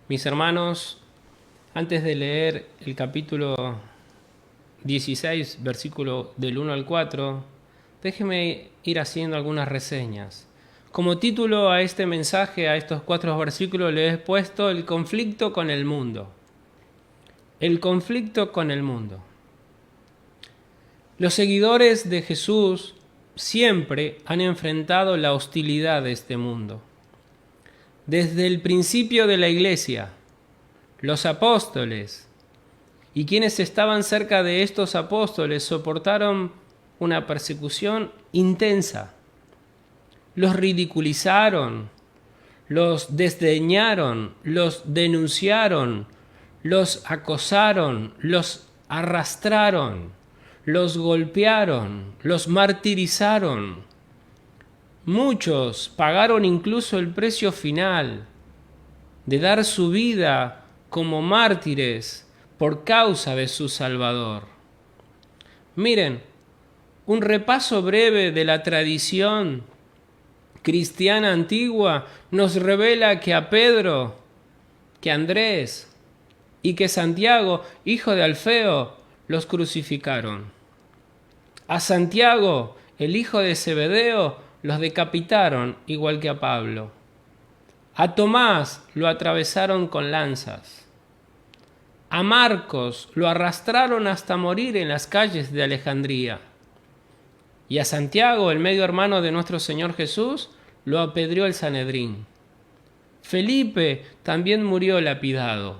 Mis hermanos, antes de leer el capítulo 16, versículo del 1 al 4, déjenme ir haciendo algunas reseñas. Como título a este mensaje, a estos 4 versículos, le he puesto el conflicto con el mundo. El conflicto con el mundo. Los seguidores de Jesús siempre han enfrentado la hostilidad de este mundo. Desde el principio de la Iglesia, los apóstoles y quienes estaban cerca de estos apóstoles soportaron una persecución intensa. Los ridiculizaron, los desdeñaron, los denunciaron, los acosaron, los arrastraron, los golpearon, los martirizaron. Muchos pagaron incluso el precio final de dar su vida como mártires por causa de su Salvador. Miren, un repaso breve de la tradición cristiana antigua nos revela que a Pedro, que a Andrés y que Santiago, hijo de Alfeo, los crucificaron. A Santiago, el hijo de Zebedeo, los decapitaron igual que a Pablo. A Tomás lo atravesaron con lanzas. A Marcos lo arrastraron hasta morir en las calles de Alejandría. Y a Santiago, el medio hermano de nuestro Señor Jesús, lo apedreó el Sanedrín. Felipe también murió lapidado.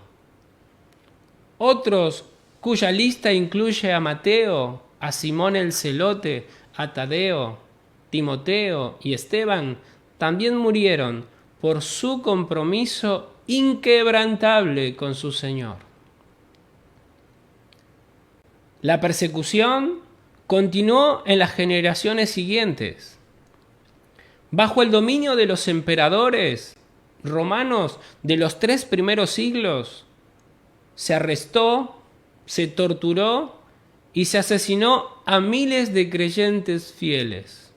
Otros, cuya lista incluye a Mateo, a Simón el Celote, a Tadeo, Timoteo y Esteban, también murieron por su compromiso inquebrantable con su Señor. La persecución continuó en las generaciones siguientes. Bajo el dominio de los emperadores romanos de los 3 primeros siglos, se arrestó, se torturó y se asesinó a miles de creyentes fieles.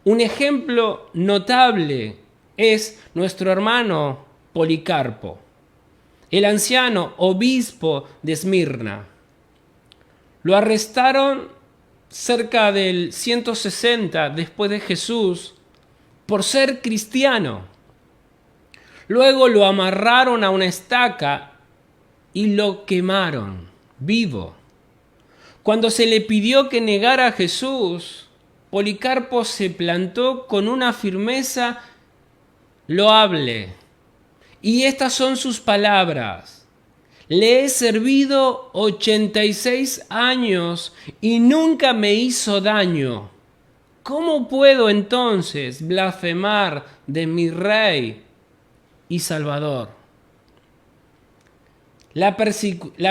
Un ejemplo notable es nuestro hermano Policarpo, el anciano obispo de Esmirna. Lo arrestaron cerca del 160 después de Jesús por ser cristiano. Luego lo amarraron a una estaca y lo quemaron vivo. Cuando se le pidió que negara a Jesús, Policarpo se plantó con una firmeza loable. Y estas son sus palabras: le he servido 86 años y nunca me hizo daño. ¿Cómo puedo entonces blasfemar de mi Rey y Salvador? La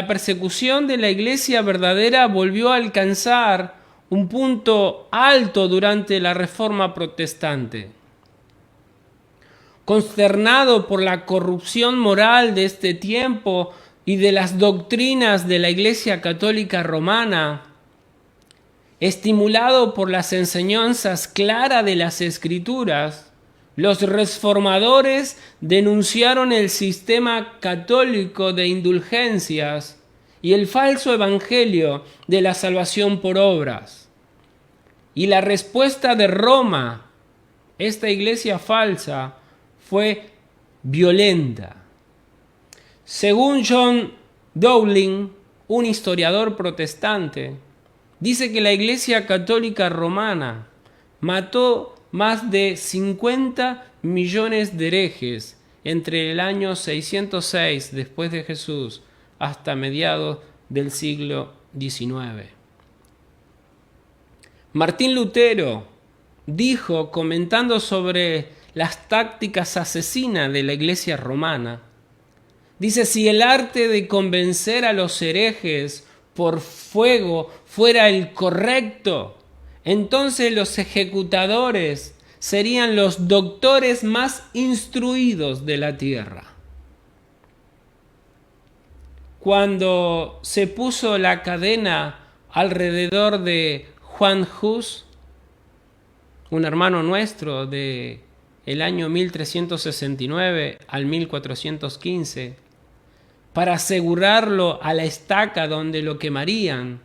persecución de la iglesia verdadera volvió a alcanzar un punto alto durante la Reforma Protestante. Consternado por la corrupción moral de este tiempo y de las doctrinas de la Iglesia Católica Romana, estimulado por las enseñanzas claras de las Escrituras, los reformadores denunciaron el sistema católico de indulgencias y el falso evangelio de la salvación por obras. Y la respuesta de Roma, esta iglesia falsa, fue violenta. Según John Dowling, un historiador protestante, dice que la Iglesia Católica Romana mató más de 50 millones de herejes entre el año 606 después de Jesús hasta mediados del siglo XIX. Martín Lutero dijo, comentando sobre las tácticas asesinas de la Iglesia romana, dice: si el arte de convencer a los herejes por fuego fuera el correcto, entonces los ejecutadores serían los doctores más instruidos de la tierra. Cuando se puso la cadena alrededor de Juan Hus, un hermano nuestro de el año 1369 al 1415, para asegurarlo a la estaca donde lo quemarían,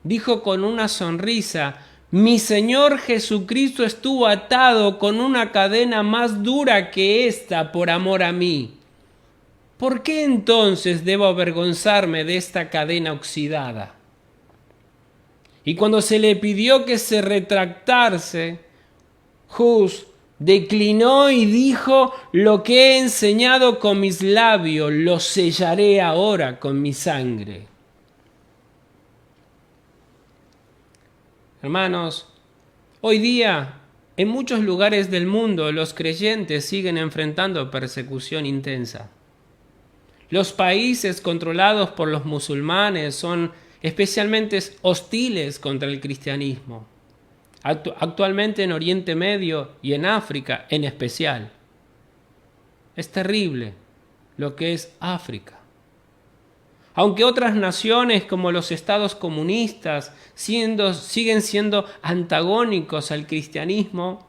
dijo con una sonrisa: mi Señor Jesucristo estuvo atado con una cadena más dura que esta por amor a mí. ¿Por qué entonces debo avergonzarme de esta cadena oxidada? Y cuando se le pidió que se retractase, Hus declinó y dijo: lo que he enseñado con mis labios lo sellaré ahora con mi sangre. Hermanos, hoy día en muchos lugares del mundo los creyentes siguen enfrentando persecución intensa. Los países controlados por los musulmanes son especialmente hostiles contra el cristianismo. Actualmente en Oriente Medio y en África en especial. Es terrible lo que es África. Aunque otras naciones como los estados comunistas siguen siendo antagónicos al cristianismo,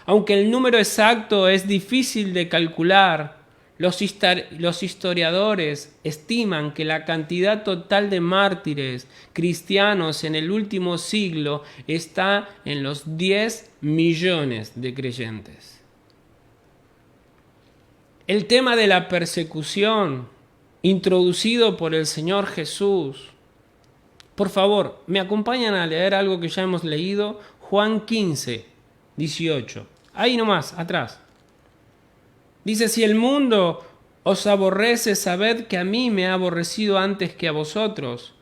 aunque el número exacto es difícil de calcular, los historiadores estiman que la cantidad total de mártires cristianos en el último siglo está en los 10 millones de creyentes. El tema de la persecución introducido por el Señor Jesús. Por favor, me acompañan a leer algo que ya hemos leído, Juan 15, 18. Ahí nomás, atrás. Dice: si el mundo os aborrece, sabed que a mí me ha aborrecido antes que a vosotros.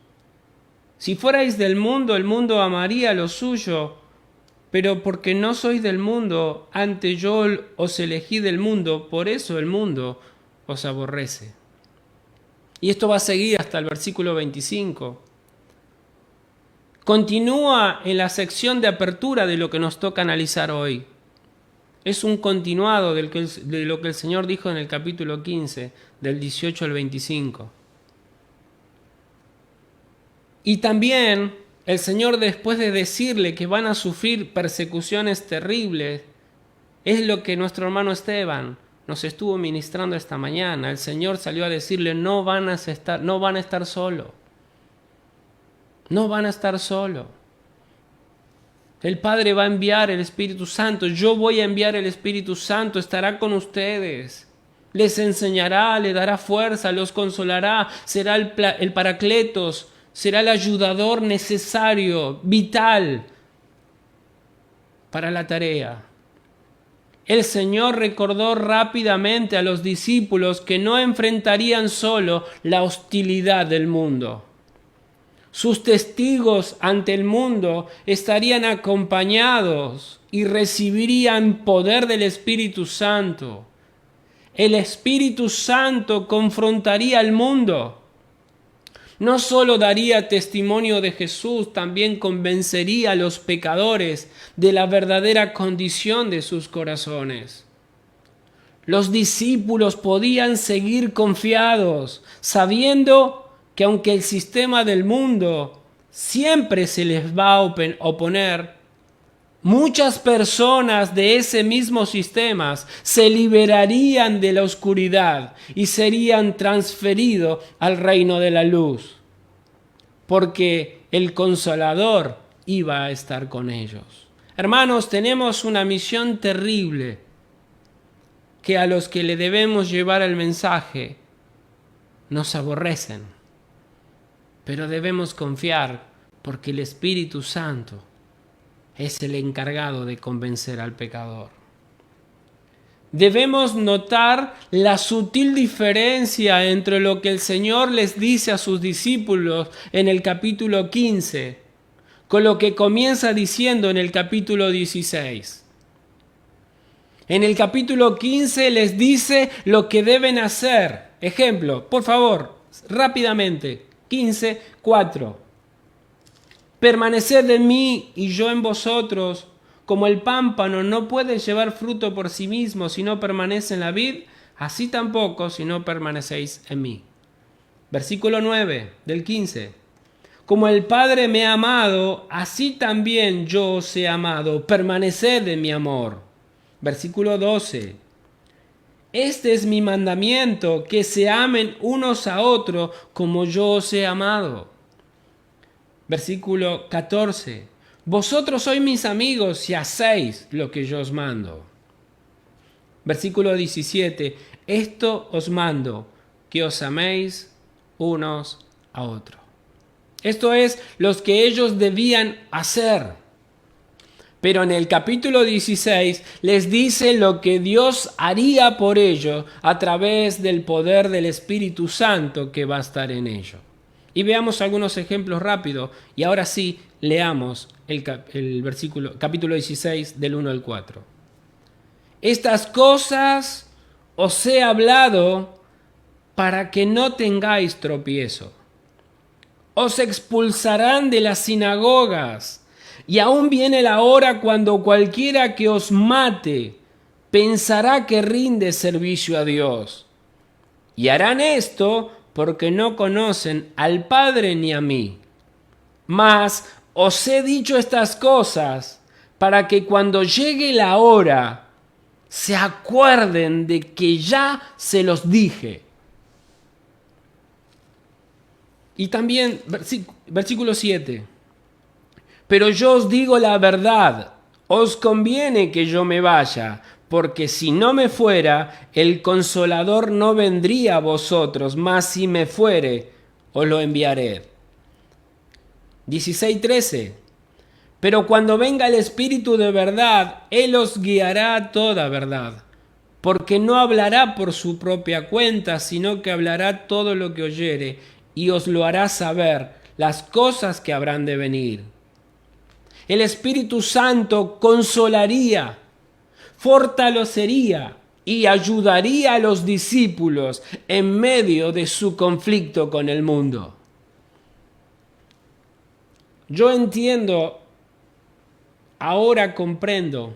Si fuerais del mundo, el mundo amaría lo suyo, pero porque no sois del mundo, antes yo os elegí del mundo, por eso el mundo os aborrece. Y esto va a seguir hasta el versículo 25. Continúa en la sección de apertura de lo que nos toca analizar hoy. Es un continuado de lo que el Señor dijo en el capítulo 15, del 18 al 25. Y también el Señor, después de decirle que van a sufrir persecuciones terribles, es lo que nuestro hermano Esteban nos estuvo ministrando esta mañana. El Señor salió a decirle: no van a estar solos. No van a estar solos. El Padre va a enviar el Espíritu Santo. Yo voy a enviar el Espíritu Santo. Estará con ustedes. Les enseñará, les dará fuerza, los consolará. Será el Paracletos. Será el ayudador necesario, vital para la tarea. El Señor recordó rápidamente a los discípulos que no enfrentarían solo la hostilidad del mundo. Sus testigos ante el mundo estarían acompañados y recibirían poder del Espíritu Santo. El Espíritu Santo confrontaría al mundo. No solo daría testimonio de Jesús, también convencería a los pecadores de la verdadera condición de sus corazones. Los discípulos podían seguir confiados, sabiendo que aunque el sistema del mundo siempre se les va a oponer, muchas personas de ese mismo sistema se liberarían de la oscuridad y serían transferidos al reino de la luz, porque el Consolador iba a estar con ellos. Hermanos, tenemos una misión terrible, que a los que le debemos llevar el mensaje nos aborrecen. Pero debemos confiar, porque el Espíritu Santo es el encargado de convencer al pecador. Debemos notar la sutil diferencia entre lo que el Señor les dice a sus discípulos en el capítulo 15, con lo que comienza diciendo en el capítulo 16. En el capítulo 15 les dice lo que deben hacer. Ejemplo, por favor, rápidamente. 15, 4. Permaneced en mí y yo en vosotros, como el pámpano no puede llevar fruto por sí mismo si no permanece en la vid, así tampoco si no permanecéis en mí. Versículo 9 del 15. Como el Padre me ha amado, así también yo os he amado. Permaneced en mi amor. Versículo 12. Este es mi mandamiento, que se amen unos a otros como yo os he amado. Versículo 14. Vosotros sois mis amigos si hacéis lo que yo os mando. Versículo 17. Esto os mando, que os améis unos a otros. Esto es lo que ellos debían hacer. Pero en el capítulo 16 les dice lo que Dios haría por ellos a través del poder del Espíritu Santo que va a estar en ellos. Y veamos algunos ejemplos rápidos. Y ahora sí, leamos el capítulo 16 del 1 al 4. Estas cosas os he hablado para que no tengáis tropiezo. Os expulsarán de las sinagogas. Y aún viene la hora cuando cualquiera que os mate pensará que rinde servicio a Dios. Y harán esto porque no conocen al Padre ni a mí. Mas os he dicho estas cosas para que cuando llegue la hora se acuerden de que ya se los dije. Y también versículo 7. Pero yo os digo la verdad, os conviene que yo me vaya, porque si no me fuera, el Consolador no vendría a vosotros, mas si me fuere, os lo enviaré. 16:13. Pero cuando venga el Espíritu de verdad, Él os guiará a toda verdad, porque no hablará por su propia cuenta, sino que hablará todo lo que oyere, y os lo hará saber las cosas que habrán de venir. El Espíritu Santo consolaría, fortalecería y ayudaría a los discípulos en medio de su conflicto con el mundo. Yo entiendo, ahora comprendo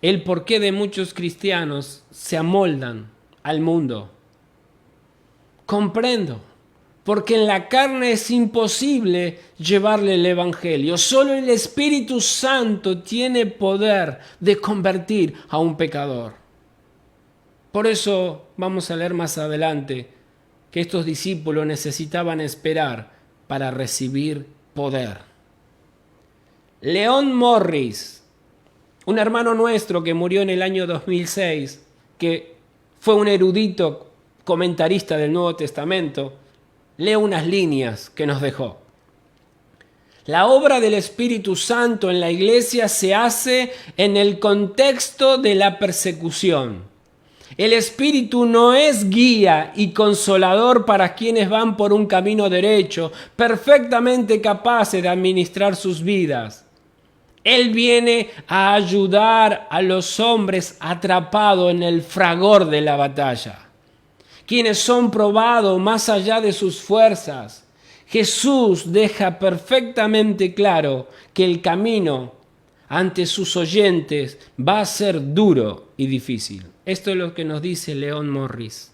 el porqué de muchos cristianos se amoldan al mundo. Comprendo. Porque en la carne es imposible llevarle el Evangelio. Solo el Espíritu Santo tiene poder de convertir a un pecador. Por eso vamos a leer más adelante que estos discípulos necesitaban esperar para recibir poder. Leon Morris, un hermano nuestro que murió en el año 2006, que fue un erudito comentarista del Nuevo Testamento, leo unas líneas que nos dejó. La obra del Espíritu Santo en la iglesia se hace en el contexto de la persecución. El Espíritu no es guía y consolador para quienes van por un camino derecho, perfectamente capaces de administrar sus vidas. Él viene a ayudar a los hombres atrapados en el fragor de la batalla, quienes son probados más allá de sus fuerzas. Jesús deja perfectamente claro que el camino ante sus oyentes va a ser duro y difícil. Esto es lo que nos dice Leon Morris.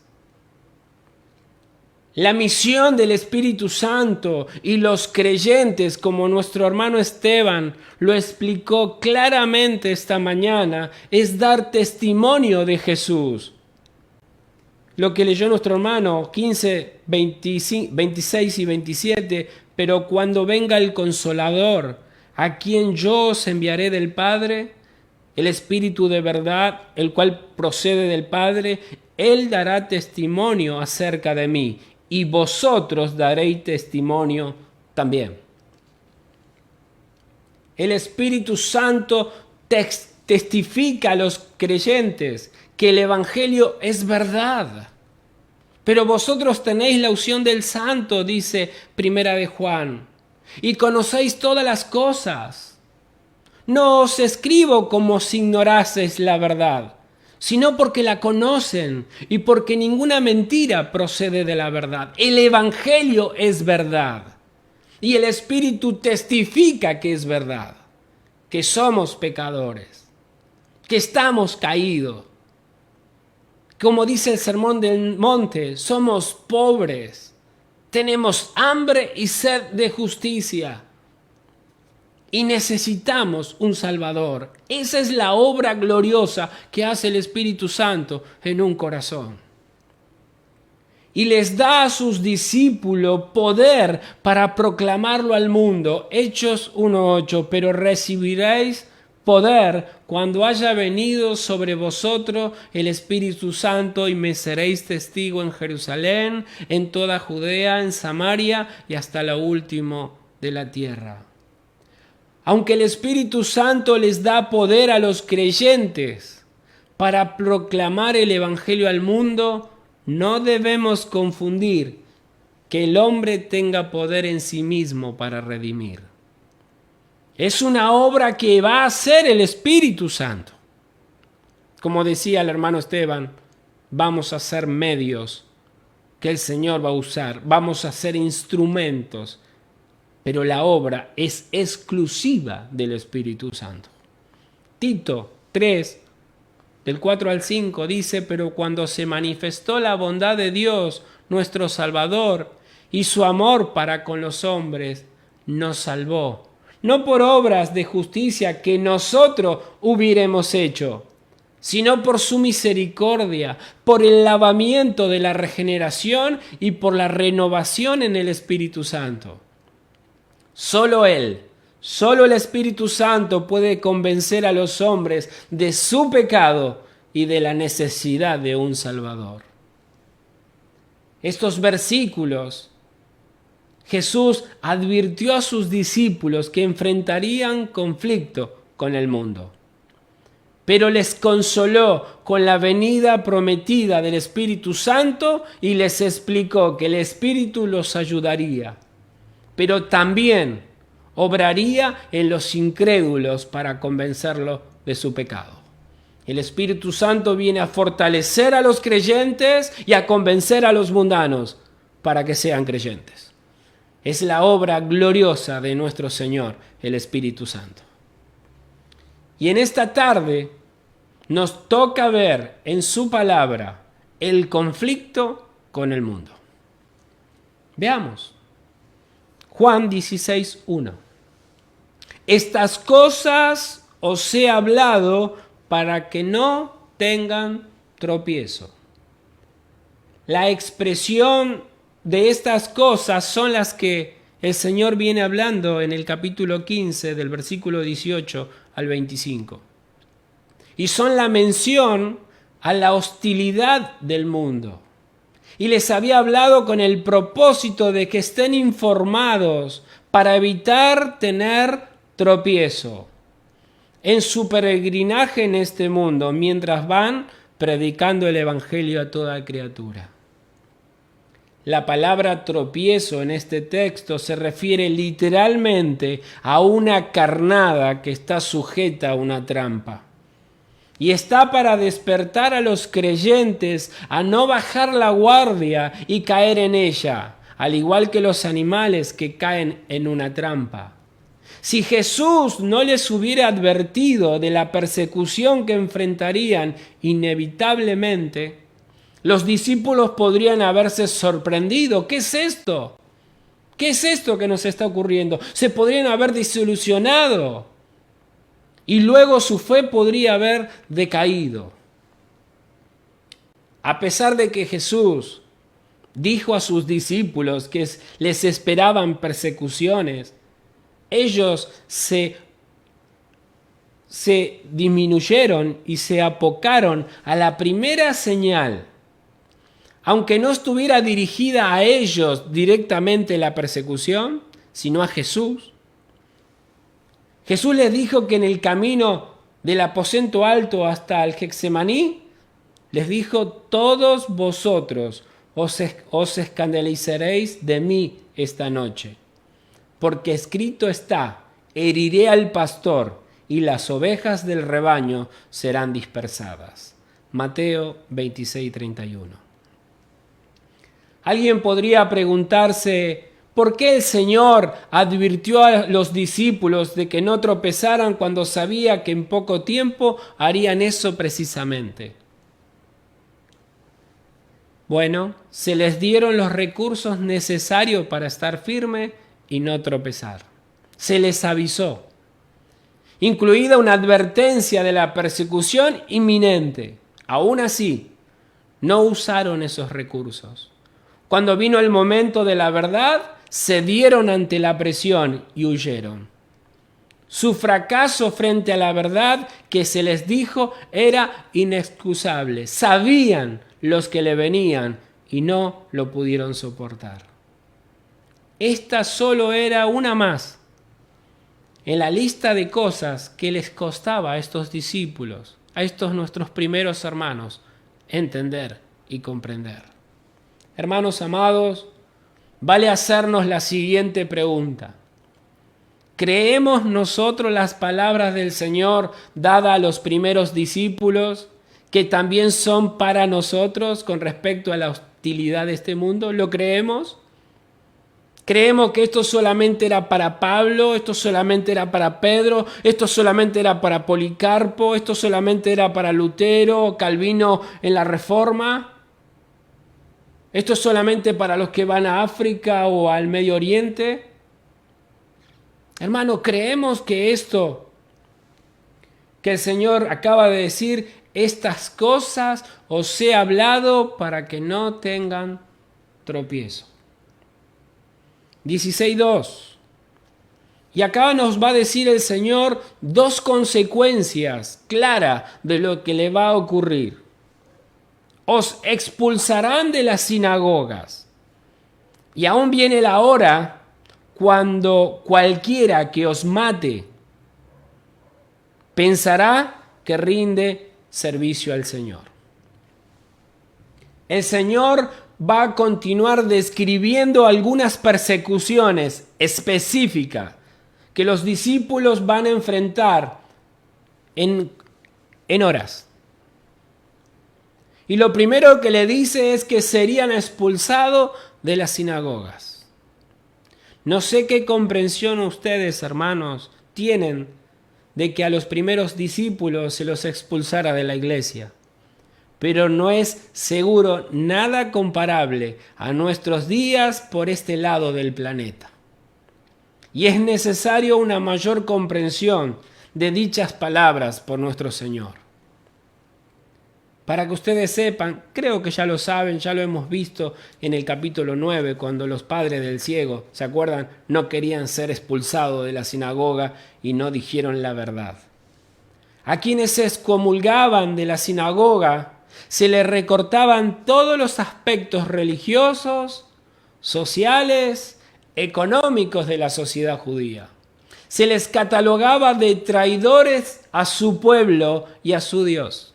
La misión del Espíritu Santo y los creyentes, como nuestro hermano Esteban lo explicó claramente esta mañana, es dar testimonio de Jesús. Lo que leyó nuestro hermano 15, 26 y 27, pero cuando venga el Consolador, a quien yo os enviaré del Padre, el Espíritu de verdad, el cual procede del Padre, Él dará testimonio acerca de mí, y vosotros daréis testimonio también. El Espíritu Santo testifica a los creyentes que el Evangelio es verdad. Pero vosotros tenéis la unción del Santo, dice Primera de Juan, y conocéis todas las cosas. No os escribo como si ignoraseis la verdad, sino porque la conocen y porque ninguna mentira procede de la verdad. El Evangelio es verdad y el Espíritu testifica que es verdad, que somos pecadores, que estamos caídos. Como dice el Sermón del Monte, somos pobres, Tenemos hambre y sed de justicia. Y necesitamos un Salvador. Esa es la obra gloriosa que hace el Espíritu Santo en un corazón. Y les da a sus discípulos poder para proclamarlo al mundo. Hechos 1:8, pero recibiréis poder cuando haya venido sobre vosotros el Espíritu Santo y me seréis testigo en Jerusalén, en toda Judea, en Samaria y hasta lo último de la tierra. Aunque el Espíritu Santo les da poder a los creyentes para proclamar el Evangelio al mundo, no debemos confundir que el hombre tenga poder en sí mismo para redimir. Es una obra que va a hacer el Espíritu Santo. Como decía el hermano Esteban, vamos a ser medios que el Señor va a usar, vamos a ser instrumentos, pero la obra es exclusiva del Espíritu Santo. Tito 3, del 4 al 5 dice, pero cuando se manifestó la bondad de Dios, nuestro Salvador, y su amor para con los hombres, nos salvó, no por obras de justicia que nosotros hubiéramos hecho, sino por su misericordia, por el lavamiento de la regeneración y por la renovación en el Espíritu Santo. Solo Él, solo el Espíritu Santo puede convencer a los hombres de su pecado y de la necesidad de un Salvador. Estos versículos, Jesús advirtió a sus discípulos que enfrentarían conflicto con el mundo, pero les consoló con la venida prometida del Espíritu Santo y les explicó que el Espíritu los ayudaría, pero también obraría en los incrédulos para convencerlos de su pecado. El Espíritu Santo viene a fortalecer a los creyentes y a convencer a los mundanos para que sean creyentes. Es la obra gloriosa de nuestro Señor, el Espíritu Santo. Y en esta tarde nos toca ver en su palabra el conflicto con el mundo. Veamos. Juan 16:1. Estas cosas os he hablado para que no tengan tropiezo. La expresión de estas cosas son las que el Señor viene hablando en el capítulo 15 del versículo 18 al 25. Y son la mención a la hostilidad del mundo. Y les había hablado con el propósito de que estén informados para evitar tener tropiezo en su peregrinaje en este mundo, mientras van predicando el Evangelio a toda criatura. La palabra tropiezo en este texto se refiere literalmente a una carnada que está sujeta a una trampa. Y está para despertar a los creyentes a no bajar la guardia y caer en ella, al igual que los animales que caen en una trampa. Si Jesús no les hubiera advertido de la persecución que enfrentarían inevitablemente, los discípulos podrían haberse sorprendido. ¿Qué es esto? ¿Qué es esto que nos está ocurriendo? Se podrían haber desilusionado. Y luego su fe podría haber decaído. A pesar de que Jesús dijo a sus discípulos que les esperaban persecuciones, ellos se disminuyeron y se apocaron a la primera señal. Aunque no estuviera dirigida a ellos directamente la persecución, sino a Jesús. Jesús les dijo que en el camino del aposento alto hasta el Getsemaní, les dijo, todos vosotros os escandalizaréis de mí esta noche, porque escrito está, heriré al pastor y las ovejas del rebaño serán dispersadas. Mateo 26:31. Alguien podría preguntarse, ¿por qué el Señor advirtió a los discípulos de que no tropezaran cuando sabía que en poco tiempo harían eso precisamente? Bueno, se les dieron los recursos necesarios para estar firme y no tropezar. Se les avisó, incluida una advertencia de la persecución inminente. Aún así, no usaron esos recursos. Cuando vino el momento de la verdad, cedieron ante la presión y huyeron. Su fracaso frente a la verdad que se les dijo era inexcusable. Sabían los que le venían y no lo pudieron soportar. Esta solo era una más en la lista de cosas que les costaba a estos discípulos, a estos nuestros primeros hermanos, entender y comprender. Hermanos amados, vale hacernos la siguiente pregunta. ¿Creemos nosotros las palabras del Señor dadas a los primeros discípulos, que también son para nosotros con respecto a la hostilidad de este mundo? ¿Lo creemos? ¿Creemos que esto solamente era para Pablo, esto solamente era para Pedro, esto solamente era para Policarpo, esto solamente era para Lutero, Calvino en la Reforma? ¿Esto es solamente para los que van a África o al Medio Oriente? Hermano, creemos que esto que el Señor acaba de decir, estas cosas os he hablado para que no tengan tropiezo. 16:2. Y acá nos va a decir el Señor dos consecuencias claras de lo que le va a ocurrir. Os expulsarán de las sinagogas. Y aún viene la hora cuando cualquiera que os mate pensará que rinde servicio al Señor. El Señor va a continuar describiendo algunas persecuciones específicas que los discípulos van a enfrentar en horas. Y lo primero que le dice es que serían expulsados de las sinagogas. No sé qué comprensión ustedes, hermanos, tienen de que a los primeros discípulos se los expulsara de la iglesia, pero no es seguro nada comparable a nuestros días por este lado del planeta. Y es necesario una mayor comprensión de dichas palabras por nuestro Señor. Para que ustedes sepan, creo que ya lo saben, ya lo hemos visto en el capítulo 9, cuando los padres del ciego, ¿se acuerdan? No querían ser expulsados de la sinagoga y no dijeron la verdad. A quienes se excomulgaban de la sinagoga, se les recortaban todos los aspectos religiosos, sociales, económicos de la sociedad judía. Se les catalogaba de traidores a su pueblo y a su Dios.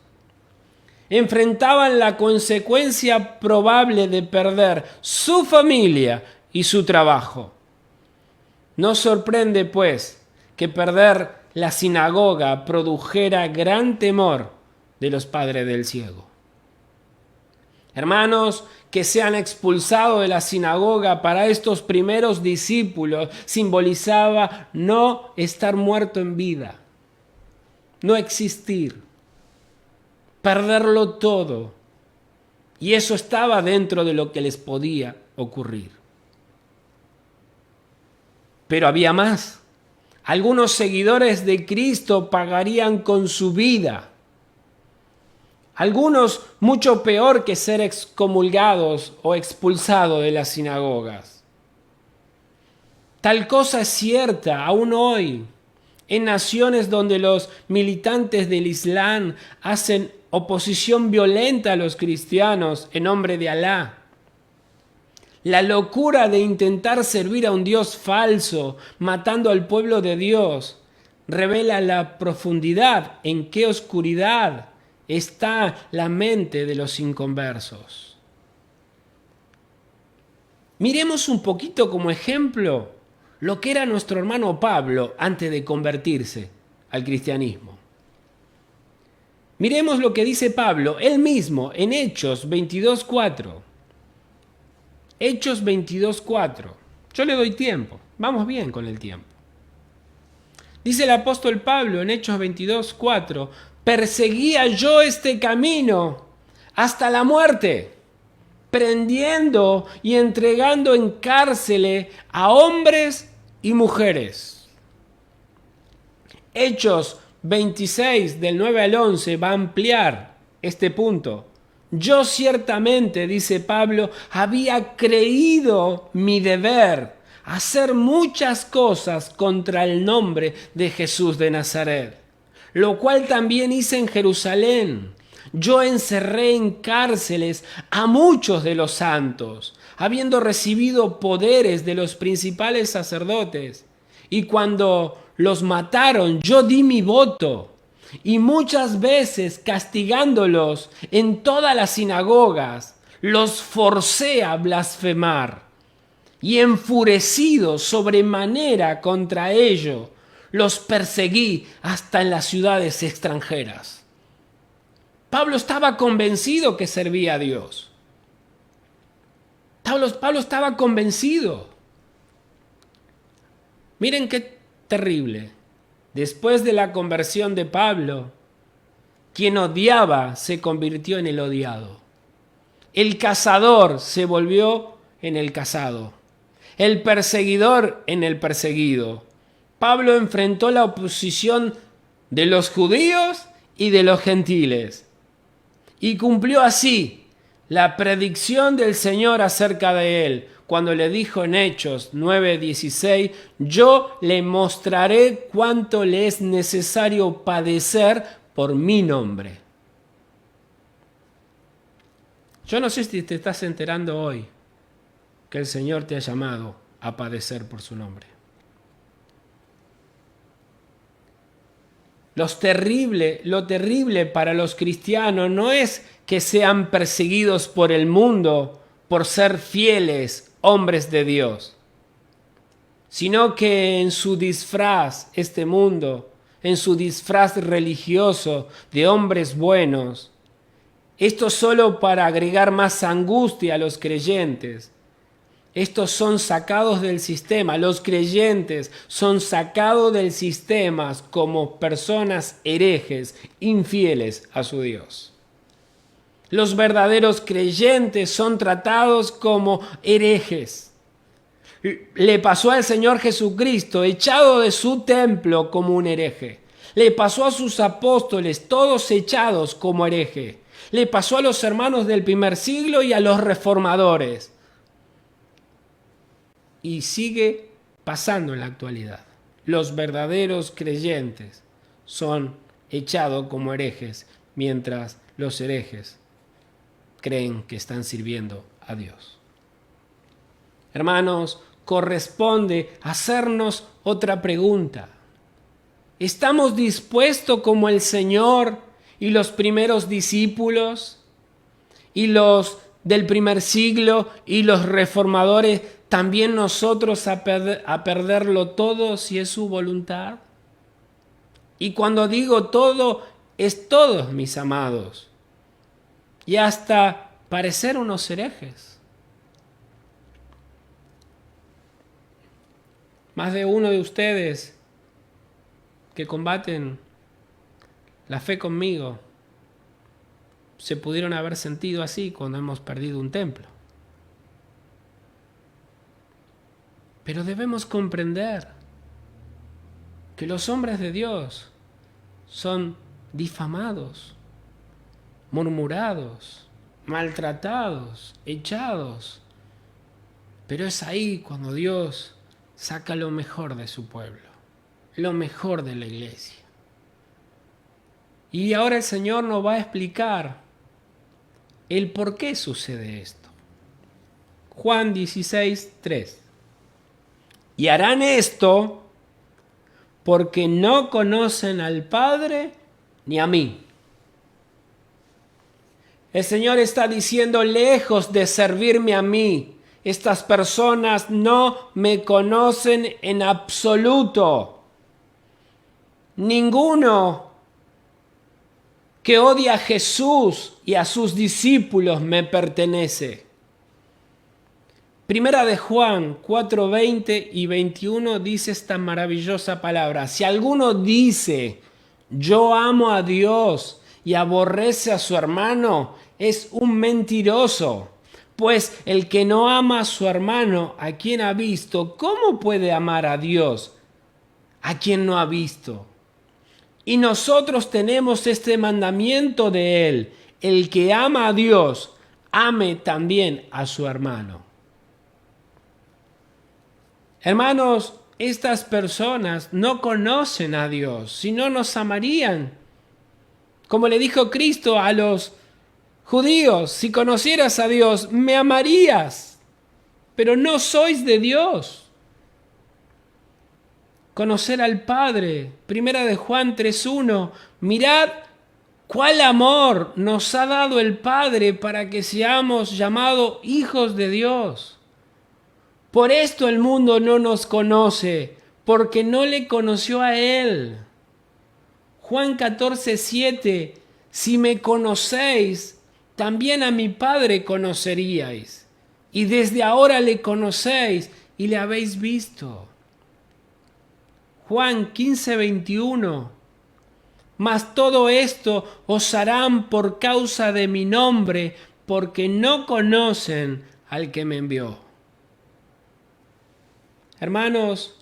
Enfrentaban la consecuencia probable de perder su familia y su trabajo. No sorprende, pues, que perder la sinagoga produjera gran temor de los padres del ciego. Hermanos, que sean expulsados de la sinagoga para estos primeros discípulos simbolizaba no estar muerto en vida, no existir, perderlo todo. Y eso estaba dentro de lo que les podía ocurrir. Pero había más. Algunos seguidores de Cristo pagarían con su vida. Algunos mucho peor que ser excomulgados o expulsados de las sinagogas. Tal cosa es cierta aún hoy en naciones donde los militantes del Islam hacen oposición violenta a los cristianos en nombre de Alá. La locura de intentar servir a un Dios falso, matando al pueblo de Dios, revela la profundidad en qué oscuridad está la mente de los inconversos. Miremos un poquito como ejemplo lo que era nuestro hermano Pablo antes de convertirse al cristianismo. Miremos lo que dice Pablo, él mismo, en Hechos 22:4. Hechos 22:4. Yo le doy tiempo, vamos bien con el tiempo. Dice el apóstol Pablo en Hechos 22:4, perseguía yo este camino hasta la muerte, prendiendo y entregando en cárceles a hombres y mujeres. Hechos 26, del 9 al 11, va a ampliar este punto. Yo ciertamente, dice Pablo, había creído mi deber hacer muchas cosas contra el nombre de Jesús de Nazaret, lo cual también hice en Jerusalén. Yo encerré en cárceles a muchos de los santos, habiendo recibido poderes de los principales sacerdotes. Y cuando los mataron, yo di mi voto. Y muchas veces, castigándolos en todas las sinagogas, los forcé a blasfemar. Y enfurecido sobremanera contra ellos, los perseguí hasta en las ciudades extranjeras. Pablo estaba convencido que servía a Dios. Pablo estaba convencido. Miren qué terrible. Después de la conversión de Pablo, quien odiaba se convirtió en el odiado. El cazador se volvió en el cazado. El perseguidor en el perseguido. Pablo enfrentó la oposición de los judíos y de los gentiles. Y cumplió así la predicción del Señor acerca de él, cuando le dijo en Hechos 9:16, yo le mostraré cuánto le es necesario padecer por mi nombre. Yo no sé si te estás enterando hoy que el Señor te ha llamado a padecer por su nombre. Lo terrible para los cristianos no es que sean perseguidos por el mundo por ser fieles hombres de Dios, sino que en su disfraz, este mundo, en su disfraz religioso de hombres buenos, esto solo para agregar más angustia a los creyentes. Estos son sacados del sistema, los creyentes son sacados del sistema como personas herejes, infieles a su Dios. Los verdaderos creyentes son tratados como herejes. Le pasó al Señor Jesucristo, echado de su templo como un hereje. Le pasó a sus apóstoles, todos echados como hereje. Le pasó a los hermanos del primer siglo y a los reformadores. Y sigue pasando en la actualidad. Los verdaderos creyentes son echados como herejes, mientras los herejes creen que están sirviendo a Dios. Hermanos, corresponde hacernos otra pregunta. ¿Estamos dispuestos como el Señor y los primeros discípulos y los del primer siglo y los reformadores, también nosotros a perderlo todo si es su voluntad? Y cuando digo todo, es todos, mis amados, y hasta parecer unos herejes. Más de uno de ustedes que combaten la fe conmigo se pudieron haber sentido así cuando hemos perdido un templo. Pero debemos comprender que los hombres de Dios son difamados, murmurados, maltratados, echados. Pero es ahí cuando Dios saca lo mejor de su pueblo, lo mejor de la iglesia. Y ahora el Señor nos va a explicar el por qué sucede esto. Juan 16:3. Y harán esto porque no conocen al Padre ni a mí. El Señor está diciendo, lejos de servirme a mí, estas personas no me conocen en absoluto. Ninguno que odia a Jesús y a sus discípulos me pertenece. Primera de Juan 4:20 y 21 dice esta maravillosa palabra. Si alguno dice, yo amo a Dios y aborrece a su hermano, es un mentiroso. Pues el que no ama a su hermano, a quien ha visto, ¿cómo puede amar a Dios, a quien no ha visto? Y nosotros tenemos este mandamiento de él: el que ama a Dios, ame también a su hermano. Hermanos, estas personas no conocen a Dios, si no nos amarían. Como le dijo Cristo a los judíos: si conocieras a Dios, me amarías, pero no sois de Dios. Conocer al Padre, primera de Juan 3:1, mirad cuál amor nos ha dado el Padre para que seamos llamados hijos de Dios. Por esto el mundo no nos conoce, porque no le conoció a Él. Juan 14:7, si me conocéis, también a mi Padre conoceríais, y desde ahora le conocéis y le habéis visto. Juan 15:21, mas todo esto os harán por causa de mi nombre, porque no conocen al que me envió. Hermanos,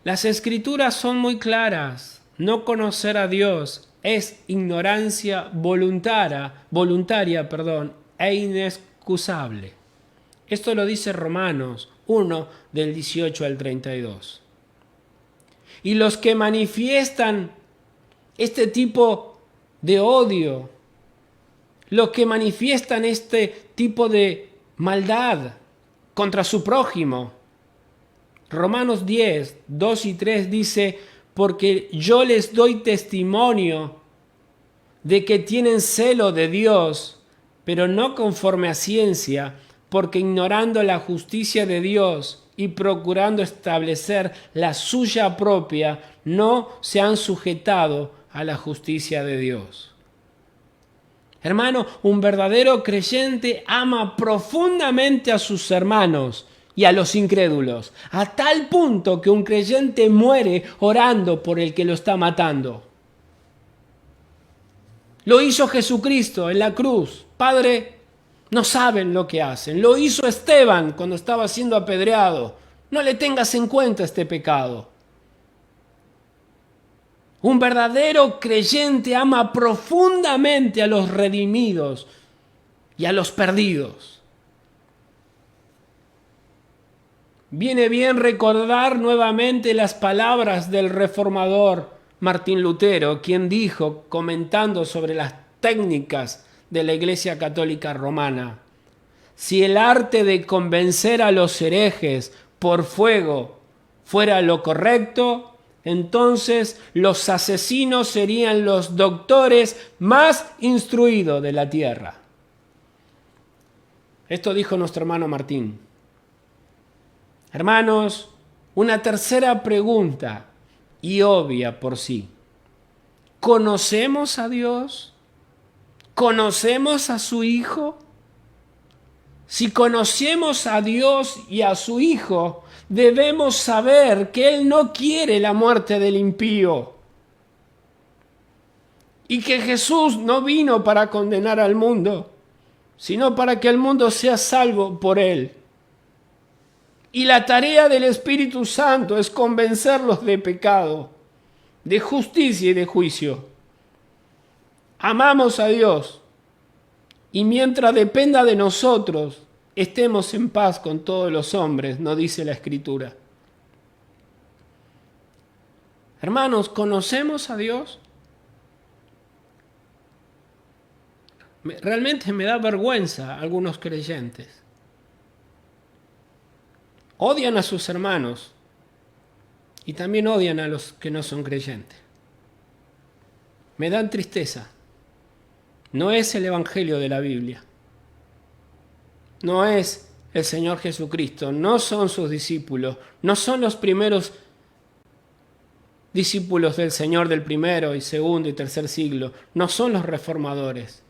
las Escrituras son muy claras. No conocer a Dios es ignorancia voluntaria, e inexcusable. Esto lo dice Romanos 1, del 18 al 32. Y los que manifiestan este tipo de odio, los que manifiestan este tipo de maldad contra su prójimo, Romanos 10, 2 y 3 dice: porque yo les doy testimonio de que tienen celo de Dios, pero no conforme a ciencia, porque ignorando la justicia de Dios y procurando establecer la suya propia, no se han sujetado a la justicia de Dios. Hermano, un verdadero creyente ama profundamente a sus hermanos y a los incrédulos, a tal punto que un creyente muere orando por el que lo está matando. Lo hizo Jesucristo en la cruz. Padre, no saben lo que hacen. Lo hizo Esteban cuando estaba siendo apedreado. No le tengas en cuenta este pecado. Un verdadero creyente ama profundamente a los redimidos y a los perdidos. Viene bien recordar nuevamente las palabras del reformador Martín Lutero, quien dijo, comentando sobre las técnicas de la Iglesia Católica Romana: si el arte de convencer a los herejes por fuego fuera lo correcto, entonces los asesinos serían los doctores más instruidos de la tierra. Esto dijo nuestro hermano Martín. Hermanos, una tercera pregunta, y obvia por sí: ¿conocemos a Dios? ¿Conocemos a su Hijo? Si conocemos a Dios y a su Hijo, debemos saber que Él no quiere la muerte del impío y que Jesús no vino para condenar al mundo, sino para que el mundo sea salvo por Él. Y la tarea del Espíritu Santo es convencerlos de pecado, de justicia y de juicio. Amamos a Dios, y mientras dependa de nosotros, estemos en paz con todos los hombres, nos dice la Escritura. Hermanos, ¿conocemos a Dios? Realmente me da vergüenza algunos creyentes. Odian a sus hermanos y también odian a los que no son creyentes. Me dan tristeza. No es el Evangelio de la Biblia. No es el Señor Jesucristo. No son sus discípulos. No son los primeros discípulos del Señor del primero y segundo y tercer siglo. No son los reformadores.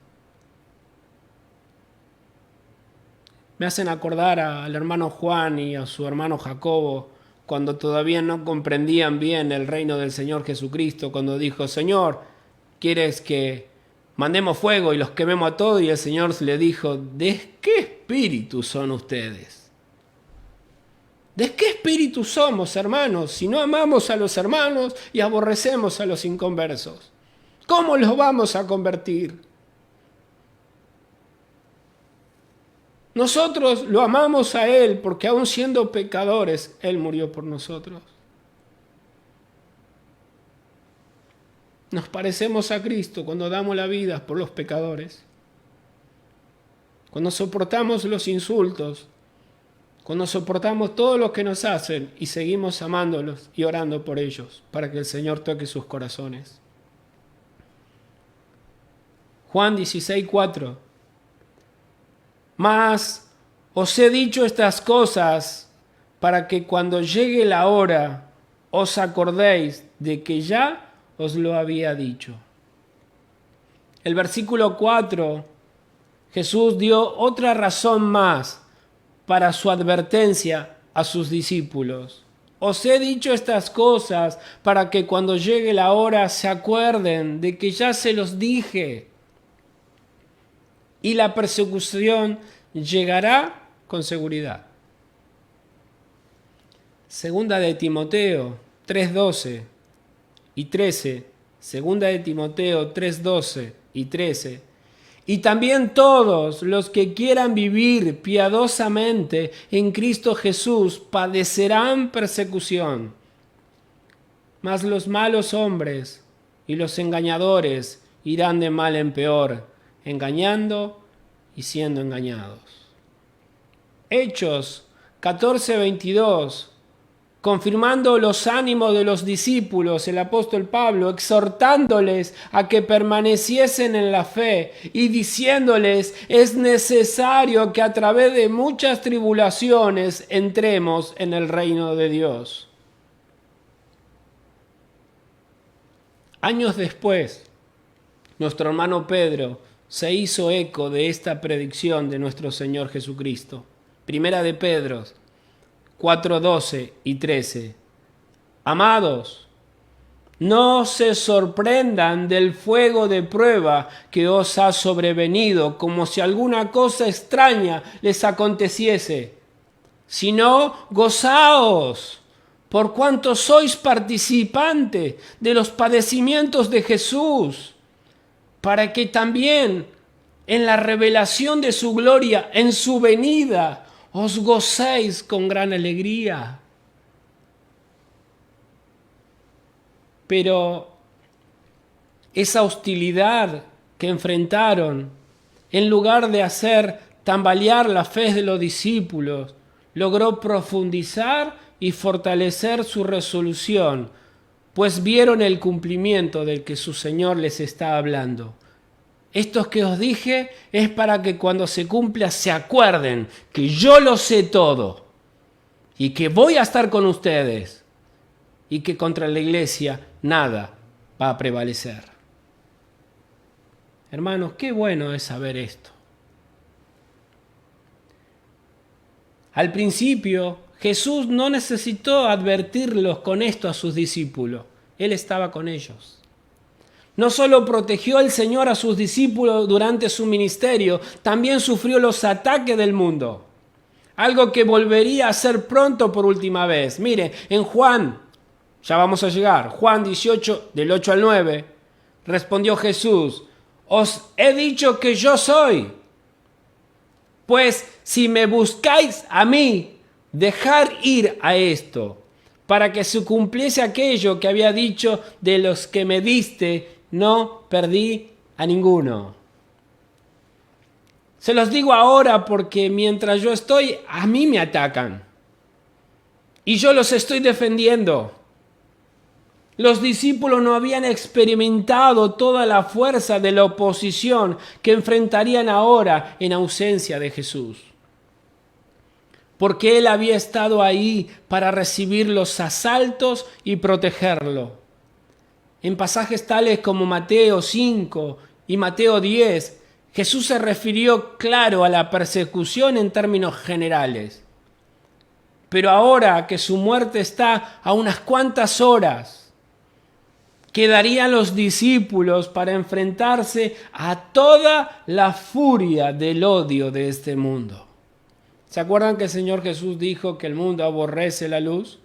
Me hacen acordar al hermano Juan y a su hermano Jacobo, cuando todavía no comprendían bien el reino del Señor Jesucristo, cuando dijo: Señor, ¿quieres que mandemos fuego y los quememos a todos? Y el Señor le dijo: ¿de qué? espíritu son ustedes? ¿De qué espíritu somos, hermanos, si no amamos a los hermanos y aborrecemos a los inconversos? ¿Cómo los vamos a convertir? Nosotros lo amamos a Él porque aun siendo pecadores, Él murió por nosotros. Nos parecemos a Cristo cuando damos la vida por los pecadores, cuando soportamos los insultos, cuando soportamos todo lo que nos hacen y seguimos amándolos y orando por ellos para que el Señor toque sus corazones. Juan 16:4. Mas os he dicho estas cosas para que cuando llegue la hora os acordéis de que ya os lo había dicho. El versículo 4, Jesús dio otra razón más para su advertencia a sus discípulos. Os he dicho estas cosas para que cuando llegue la hora se acuerden de que ya se los dije. Y la persecución llegará con seguridad. Segunda de Timoteo 3:12 y 13. Segunda de Timoteo 3:12 y 13. Y también todos los que quieran vivir piadosamente en Cristo Jesús padecerán persecución. Mas los malos hombres y los engañadores irán de mal en peor, engañando y siendo engañados. Hechos 14:22, confirmando los ánimos de los discípulos, el apóstol Pablo, exhortándoles a que permaneciesen en la fe y diciéndoles: es necesario que a través de muchas tribulaciones entremos en el reino de Dios. Años después, nuestro hermano Pedro se hizo eco de esta predicción de nuestro Señor Jesucristo. Primera de Pedro 4:12 y 13. Amados, no se sorprendan del fuego de prueba que os ha sobrevenido, como si alguna cosa extraña les aconteciese, sino gozaos, por cuanto sois participantes de los padecimientos de Jesús, para que también en la revelación de su gloria, en su venida, os gocéis con gran alegría. Pero esa hostilidad que enfrentaron, en lugar de hacer tambalear la fe de los discípulos, logró profundizar y fortalecer su resolución, pues vieron el cumplimiento del que su Señor les está hablando. Esto que os dije es para que cuando se cumpla se acuerden que yo lo sé todo y que voy a estar con ustedes y que contra la iglesia nada va a prevalecer. Hermanos, qué bueno es saber esto. Al principio, Jesús no necesitó advertirlos con esto a sus discípulos. Él estaba con ellos. No solo protegió el Señor a sus discípulos durante su ministerio, también sufrió los ataques del mundo. Algo que volvería a ser pronto por última vez. Mire, en Juan, ya vamos a llegar, Juan 18, del 8 al 9, respondió Jesús: os he dicho que yo soy. Pues si me buscáis a mí, dejad ir a esto, para que se cumpliese aquello que había dicho: de los que me diste, no perdí a ninguno. Se los digo ahora porque mientras yo estoy, a mí me atacan. Y yo los estoy defendiendo. Los discípulos no habían experimentado toda la fuerza de la oposición que enfrentarían ahora en ausencia de Jesús. Porque Él había estado ahí para recibir los asaltos y protegerlo. En pasajes tales como Mateo 5 y Mateo 10, Jesús se refirió claro a la persecución en términos generales. Pero ahora que su muerte está a unas cuantas horas, quedarían los discípulos para enfrentarse a toda la furia del odio de este mundo. ¿Se acuerdan que el Señor Jesús dijo que el mundo aborrece la luz?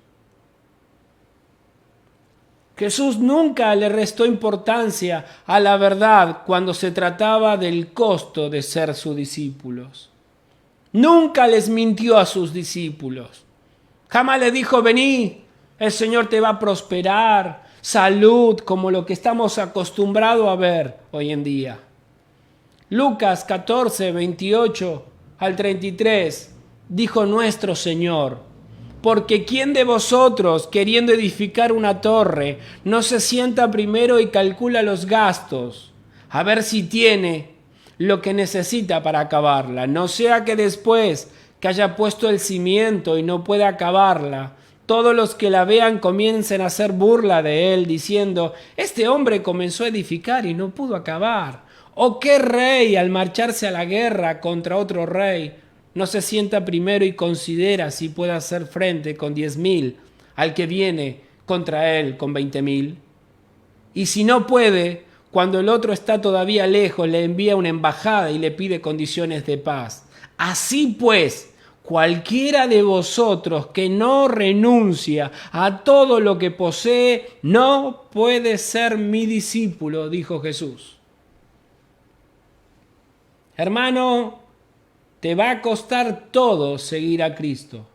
Jesús nunca le restó importancia a la verdad cuando se trataba del costo de ser sus discípulos. Nunca les mintió a sus discípulos. Jamás les dijo, vení, el Señor te va a prosperar, salud, como lo que estamos acostumbrados a ver hoy en día. Lucas 14, 28 al 33, dijo nuestro Señor, porque ¿quién de vosotros, queriendo edificar una torre, no se sienta primero y calcula los gastos, a ver si tiene lo que necesita para acabarla? No sea que después que haya puesto el cimiento y no pueda acabarla, todos los que la vean comiencen a hacer burla de él, diciendo, este hombre comenzó a edificar y no pudo acabar. ¿O qué rey, al marcharse a la guerra contra otro rey, no se sienta primero y considera si puede hacer frente con 10.000 al que viene contra él con 20.000? Y si no puede, cuando el otro está todavía lejos, le envía una embajada y le pide condiciones de paz. Así pues, cualquiera de vosotros que no renuncia a todo lo que posee, no puede ser mi discípulo, dijo Jesús. Hermano, te va a costar todo seguir a Cristo.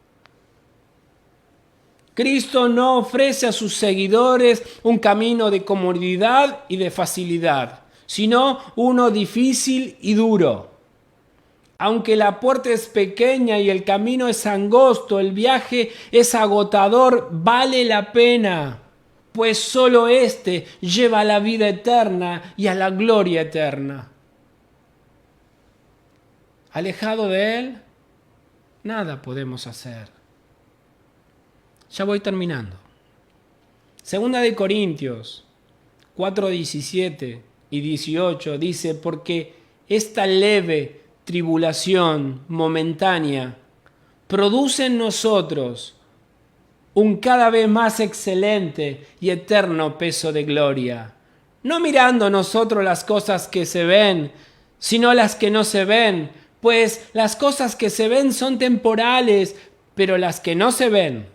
Cristo no ofrece a sus seguidores un camino de comodidad y de facilidad, sino uno difícil y duro. Aunque la puerta es pequeña y el camino es angosto, el viaje es agotador, vale la pena, pues solo éste lleva a la vida eterna y a la gloria eterna. Alejado de Él, nada podemos hacer. Ya voy terminando. Segunda de Corintios 4, 17 y 18 dice, porque esta leve tribulación momentánea produce en nosotros un cada vez más excelente y eterno peso de gloria, no mirando nosotros las cosas que se ven, sino las que no se ven, pues las cosas que se ven son temporales, pero las que no se ven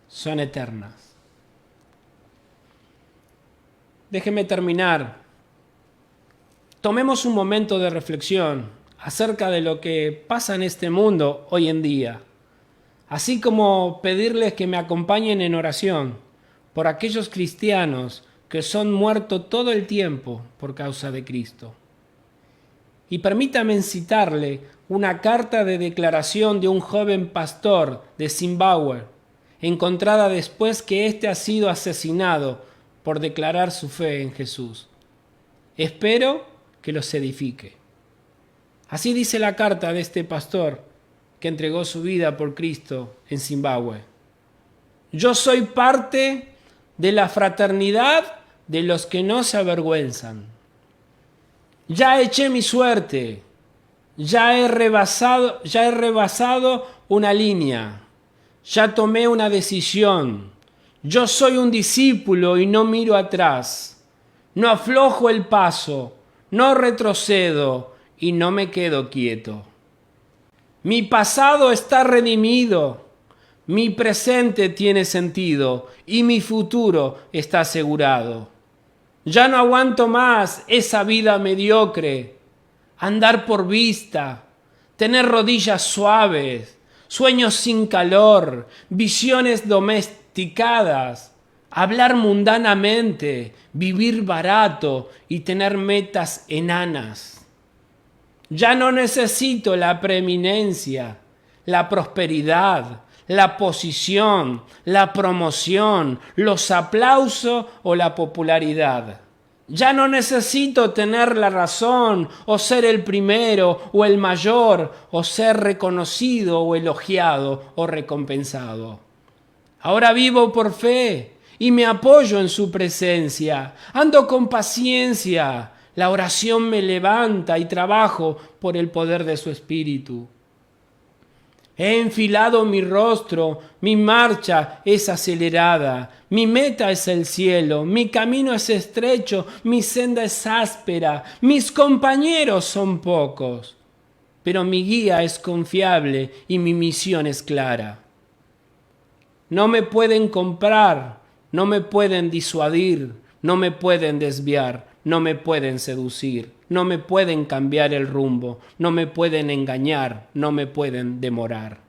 son eternas. Déjeme terminar. Tomemos un momento de reflexión acerca de lo que pasa en este mundo hoy en día, así como pedirles que me acompañen en oración por aquellos cristianos que son muertos todo el tiempo por causa de Cristo. Y permítame citarle una carta de declaración de un joven pastor de Zimbabue, encontrada después que éste ha sido asesinado por declarar su fe en Jesús. Espero que los edifique. Así dice la carta de este pastor que entregó su vida por Cristo en Zimbabue. Yo soy parte de la fraternidad de los que no se avergüenzan. Ya eché mi suerte, ya he rebasado una línea, ya tomé una decisión. Yo soy un discípulo y no miro atrás, no aflojo el paso, no retrocedo y no me quedo quieto. Mi pasado está redimido, mi presente tiene sentido y mi futuro está asegurado. Ya no aguanto más esa vida mediocre, andar por vista, tener rodillas suaves, sueños sin calor, visiones domesticadas, hablar mundanamente, vivir barato y tener metas enanas. Ya no necesito la preeminencia, la prosperidad, la posición, la promoción, los aplausos o la popularidad. Ya no necesito tener la razón o ser el primero o el mayor o ser reconocido o elogiado o recompensado. Ahora vivo por fe y me apoyo en su presencia. Ando con paciencia. La oración me levanta y trabajo por el poder de su Espíritu. He enfilado mi rostro, mi marcha es acelerada, mi meta es el cielo, mi camino es estrecho, mi senda es áspera, mis compañeros son pocos. pero mi guía es confiable y mi misión es clara. No me pueden comprar, no me pueden disuadir, no me pueden desviar, no me pueden seducir, no me pueden cambiar el rumbo, no me pueden engañar, no me pueden demorar.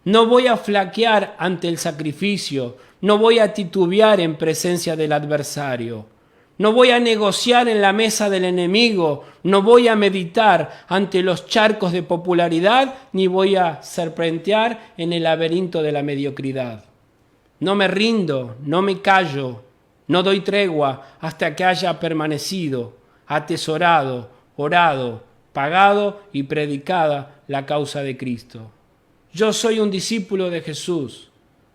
No voy a flaquear ante el sacrificio, no voy a titubear en presencia del adversario. No voy a negociar en la mesa del enemigo, no voy a meditar ante los charcos de popularidad, ni voy a serpentear en el laberinto de la mediocridad. No me rindo, no me callo, no doy tregua hasta que haya permanecido, atesorado, orado, pagado y predicada la causa de Cristo. Yo soy un discípulo de Jesús.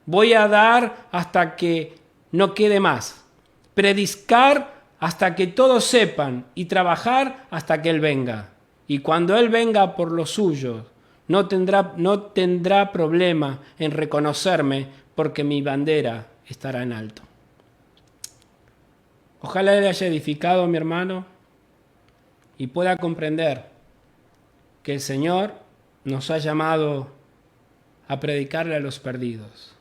Voy a dar hasta que no quede más. Predicar hasta que todos sepan y trabajar hasta que Él venga. Y cuando Él venga por los suyos, no tendrá problema en reconocerme porque mi bandera estará en alto. Ojalá le haya edificado, mi hermano, y pueda comprender que el Señor nos ha llamado a predicarle a los perdidos.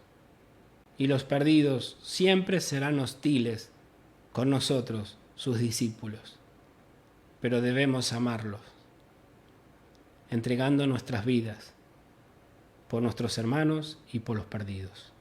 Y los perdidos siempre serán hostiles con nosotros, sus discípulos. Pero debemos amarlos, entregando nuestras vidas por nuestros hermanos y por los perdidos.